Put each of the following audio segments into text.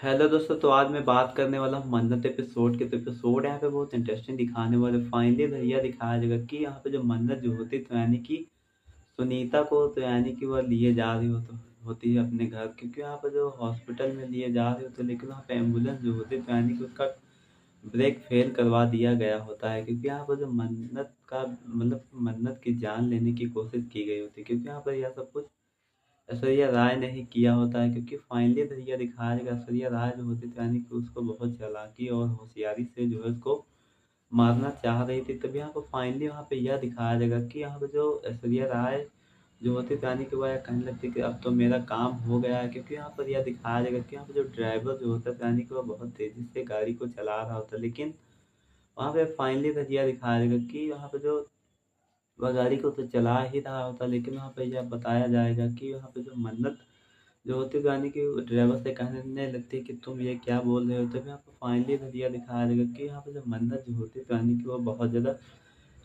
Hello दोस्तों, तो आज मैं बात करने वाला हूँ मन्नत एपिसोड के। तो एपिसोड यहाँ पे बहुत इंटरेस्टिंग दिखाने वाले। फाइनली भैया दिखाया जाएगा कि यहाँ पे जो मन्नत जो होती तो यानी कि सुनीता को, तो यानी कि वह लिए जा रही होती है अपने घर, क्योंकि यहाँ पर जो हॉस्पिटल में लिए जा रहे होते, लेकिन वहाँ पे एम्बुलेंस जो होती तो यानी कि उसका ब्रेक फेल करवा दिया गया होता है, क्योंकि यहाँ पर जो मन्नत का मतलब मन्नत की जान लेने की कोशिश की गई होती है, क्योंकि यहाँ पर यह सब कुछ ऐश्वर्या राय ने ही किया होता है। क्योंकि फाइनली भैया दिखाया जाएगा ऐश्वर्या राय जो होती थी यानी कि उसको बहुत चालाकी और होशियारी से जो है उसको मारना चाह रही थी। तभी यहाँ पर फाइनली वहाँ पे यह दिखाया जाएगा कि यहाँ पे जो ऐश्वर्या राय जो होती थी यानी कि वह कहने लगती कि अब तो मेरा काम हो गया है, क्योंकि यहाँ पर यह दिखाया जाएगा कि यहाँ पे जो ड्राइवर जो होता था यानी कि वह बहुत तेजी से गाड़ी को चला रहा होता, लेकिन वहाँ पे फाइनली भैया दिखाया जाएगा कि वहाँ पे जो वह गाड़ी को तो चला ही रहा होता, लेकिन वहाँ पे यह बताया जाएगा कि वहाँ पे जो मन्नत जो होती है यानी कि ड्राइवर से कहने लगती है कि तुम ये क्या बोल रहे हो। तभी यहाँ पे फाइनली भैया दिखाया जाएगा कि यहाँ पे जो मन्नत जो होती है तो यानी कि वो बहुत ज़्यादा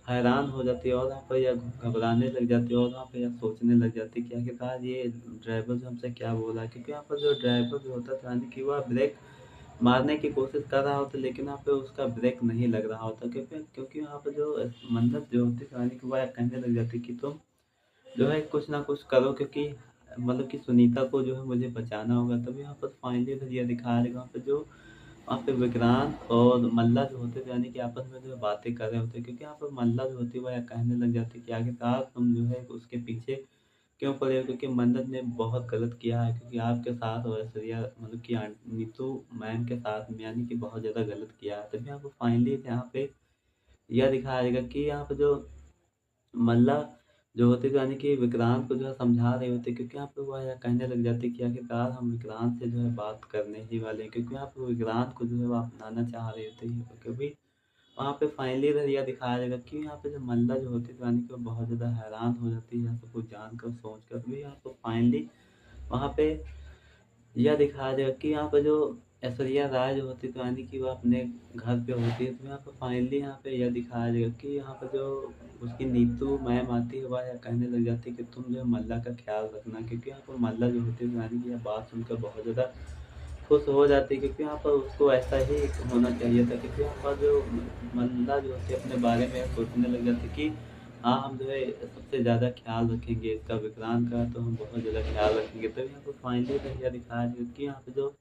हैरान हो जाती है, और वहाँ पर यह घबराने लग जाती है, और वहाँ पे यह सोचने लग जाती है कि आखिरकार ये ड्राइवर जो हमसे क्या बोल रहा है। क्योंकि यहाँ पर जो ड्राइवर जो होता था यानी कि वह ब्रेक मारने की कोशिश कर रहा होता, लेकिन वहाँ पे उसका ब्रेक नहीं लग रहा होता, क्योंकि क्योंकि वहाँ पे जो मन्नत जो होती है यानी कि वह कहने लग जाती कि तुम जो है कुछ ना कुछ करो, क्योंकि मतलब कि सुनीता को जो है मुझे बचाना होगा। तभी यहाँ पर फाइनली फिर ये दिखाया जाएगा वहाँ पे विक्रांत और मल्ला जो होते थे यानी कि आपस में जो है बातें कर रहे होते, क्योंकि यहाँ पर मल्ला जो होती है वह कहने लग जाती कि आखिरकार तुम जो है उसके पीछे क्यों पड़े हो, क्योंकि मन्नत ने बहुत गलत किया है, क्योंकि आपके साथ और ऐश्वर्या मतलब कि नीतू मैम के साथ में यानी कि बहुत ज़्यादा गलत किया है। तभी यहाँ पर फाइनली यहाँ पे यह दिखाया जाएगा कि यहाँ पे जो मल्ला जो होते थे यानी कि विक्रांत को जो है समझा रहे होते, क्योंकि यहाँ पे वह यह कहने लग जाते कि आखिरकार हम विक्रांत से जो है बात करने ही वाले हैं, क्योंकि यहाँ पे विक्रांत को जो है वो अपनाना चाह रहे होते हैं। क्योंकि वहाँ पे फाइनली यह दिखाया जाएगा कि यहाँ पे जो मल्ला जो होती थी यानी कि वो बहुत ज़्यादा हैरान हो जाती है यहाँ सब कुछ जानकर सोच कर भी। यहाँ पे फाइनली वहाँ पे यह दिखाया जाएगा कि यहाँ पे जो ऐश्वर्या राय जो होती है तो यानी कि वो अपने घर पे होती है। तो यहाँ पे फाइनली यहाँ पे यह दिखाया जाएगा कि यहाँ पे जो उसकी नीतू मैम आती है वह यह कहने लग जाती है कि तुम जो है मल्ला का ख्याल रखना, क्योंकि यहाँ पर मल्ला जो होती है तो यानी कि यह बात सुनकर बहुत ज़्यादा खुश हो जाती है, क्योंकि यहाँ पर उसको ऐसा ही होना चाहिए था। क्योंकि यहाँ पर जो मल्ला जो होती है अपने बारे में सोचने लग जाती है कि हाँ हम जो है सबसे ज़्यादा ख्याल रखेंगे इसका, विक्रांत का तो हम बहुत ज़्यादा ख्याल रखेंगे। तभी यहाँ पर फाइनली यह दिखाया गया कि यहाँ पे जो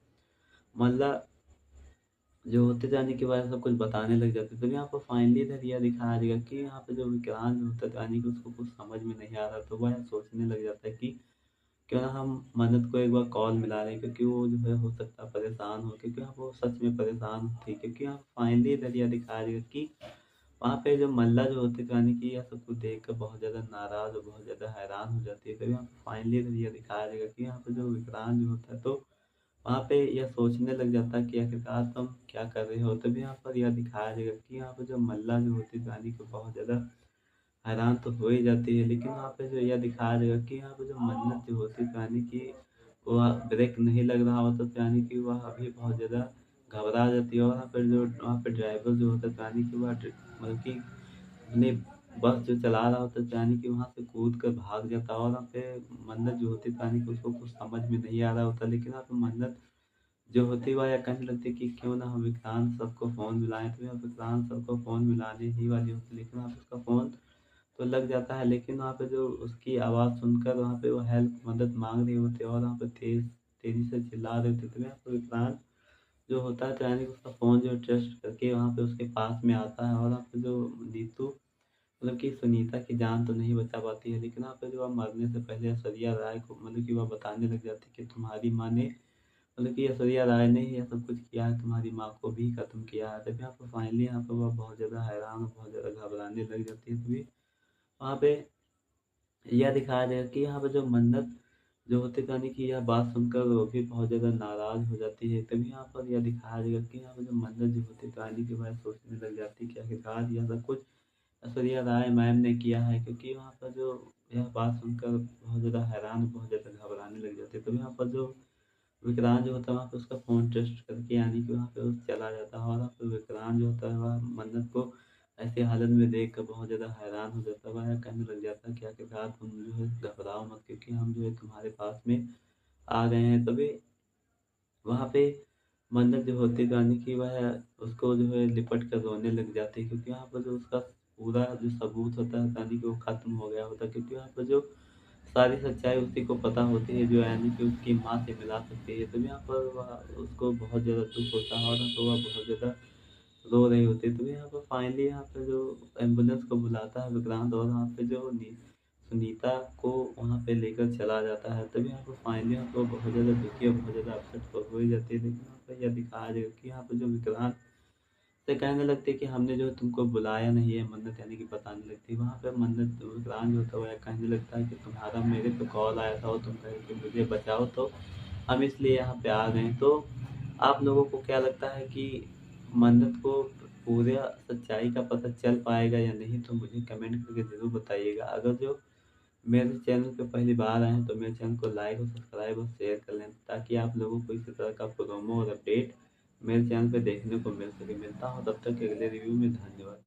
मल्ला जो होते जाने के बाद सब कुछ बताने लग जाते, तभी यहाँ पर फाइनली यह दिखाया जाएगा कि यहाँ पे जो विक्रांत जो होता है यानी कि उसको कुछ समझ में नहीं आ रहा, तो वह सोचने लग जाता है कि क्यों ना हम मन्नत को एक बार कॉल मिला लें, क्योंकि वो जो है हो सकता है परेशान हो, क्योंकि यहाँ वो सच में परेशान थी। क्योंकि यहाँ फाइनली यह दिखाया जाएगा कि वहाँ पे जो मल्ला जो होती है यानी कि यह सब कुछ देख कर बहुत ज़्यादा नाराज़ और बहुत ज़्यादा हैरान हो जाती है। तभी यहाँ फाइनली यह दिखाया जाएगा कि यहाँ पे जो विक्रांत जो होता है तो वहाँ पे यह सोचने लग जाता है कि आखिरकार तुम क्या कर रहे हो। तभी यहाँ पर यह दिखाया जाएगा कि यहाँ पे जो मल्ला जो होती है यानी कि बहुत ज़्यादा हैरान तो हो ही जाती है, लेकिन वहाँ पे जो यह दिखाया जाएगा कि यहाँ पे जो मन्नत जो होती है यानी कि वह ब्रेक नहीं लग रहा होता, तो यानी कि वह अभी बहुत ज़्यादा घबरा जाती है। और वहाँ पे ड्राइवर जो होता है तो यानी कि वह मतलब कि अपनी बस जो चला रहा होता है तो यानी कि वहाँ से कूद कर भाग जाता है, और वहाँ पे मन्नत जो होती है तो यानी कि उसको कुछ समझ में नहीं आ रहा होता, लेकिन वहाँ पे मन्नत जो होती है वह यह कहने लगती है कि क्यों ना हम विक्रांत सर को फ़ोन मिलाएं। तो वह विक्रांत सर को फ़ोन मिलाने ही वाली होती है, लेकिन वहाँ पे उसका फ़ोन तो लग जाता है, लेकिन वहाँ पे जो उसकी आवाज़ सुनकर वहाँ पे वो हेल्प मदद माँग रहे होते हैं, और वहाँ पे तेज़ी से चिल्ला रहे होते हैं। तो यहाँ पे विक्रांत जो होता है तो यानी कि उसका फ़ोन जो ट्रस्ट करके वहाँ पे उसके पास में आता है, और वहाँ पे जो नीतू मतलब कि सुनीता की जान तो नहीं बचा पाती है, लेकिन वहाँ पे जो वह मरने से पहले ऐश्वर्या राय को मतलब कि वह बताने लग जाती है कि तुम्हारी माँ ने मतलब कि ऐश्वर्या राय ने ही यह सब कुछ किया है, तुम्हारी माँ को भी खत्म किया है। तभी यहाँ पे फाइनली यहाँ पे वह बहुत ज़्यादा हैरान और बहुत ज़्यादा घबराने लग जाती है। तभी वहाँ पे यह दिखाया जाएगा कि यहाँ पे जो मन्नत जो होती है यानी कि यह बात सुनकर वो भी बहुत ज़्यादा नाराज़ हो जाती है। तभी यहाँ पर यह दिखाया जाएगा कि यहाँ पे जो मन्नत जो होती है तो यानी कि वह सोचने लग जाती है कि आखिरकार यह सब कुछ ऐश्वर्या राय मैम ने किया है, क्योंकि वहाँ पर जो यह बात सुनकर बहुत ज़्यादा हैरान बहुत ज़्यादा घबराने लग जाते हैं। तभी यहाँ पर जो विक्रांत जो होता है वहाँ पे उसका फ़ोन टेस्ट करके यानी कि वहाँ पे वो चला जाता है, और वहाँ पे विक्रांत जो होता है वह मन्नत को ऐसी हालत में देख कर बहुत ज़्यादा हैरान हो जाता है। वह कहने लग जाता है कि आखिरकार तुम जो है घबराओ मत, क्योंकि हम जो है तुम्हारे पास में आ गए हैं। तभी वहाँ पे मन्नत जो होती है तो यानी कि वह उसको जो है लिपट कर रोने लग जाती है, क्योंकि यहाँ पर जो उसका पूरा जो सबूत होता है यानी कि वो ख़त्म हो गया होता है, क्योंकि यहाँ पर जो सारी सच्चाई उसी को पता होती है जो यानी कि उसकी माँ से मिला सकती है। तो यहाँ पर वह उसको बहुत ज़्यादा दुःख होता है, और तो वह बहुत ज़्यादा रो रही होती है। तो यहाँ पर फाइनली यहाँ पे जो एम्बुलेंस को बुलाता है विक्रांत, और वहाँ पे जो सुनीता को वहाँ पे लेकर चला जाता है। तभी यहाँ पे फाइनली यहाँ पे बहुत ज़्यादा दुखी और बहुत ज़्यादा अपसेट तो हो ही जाती है। लेकिन यहाँ पे यह दिखाया जाएगा कि यहाँ पे जो विक्रांत से कहने लगती है कि हमने जो तुमको बुलाया नहीं है, मन्नत यानी कि बताने लगती है। वहाँ पे मन्नत विक्रांत जो होता है वह कहने लगता है कि तुम्हारा मेरे पे कॉल आया था और तुम कहे कि मुझे बचाओ, तो हम इसलिए यहाँ पे आ गए। तो आप लोगों को क्या लगता है कि मन्नत को पूरा सच्चाई का पता चल पाएगा या नहीं? तो मुझे कमेंट करके ज़रूर बताइएगा। अगर जो मेरे चैनल पे पहली बार आए हैं तो मेरे चैनल को लाइक और सब्सक्राइब और शेयर कर लें, ताकि आप लोगों को इसी तरह का प्रोमो और अपडेट मेरे चैनल पे देखने को मिल सके। मिलता हूँ तब तक के अगले रिव्यू में। धन्यवाद।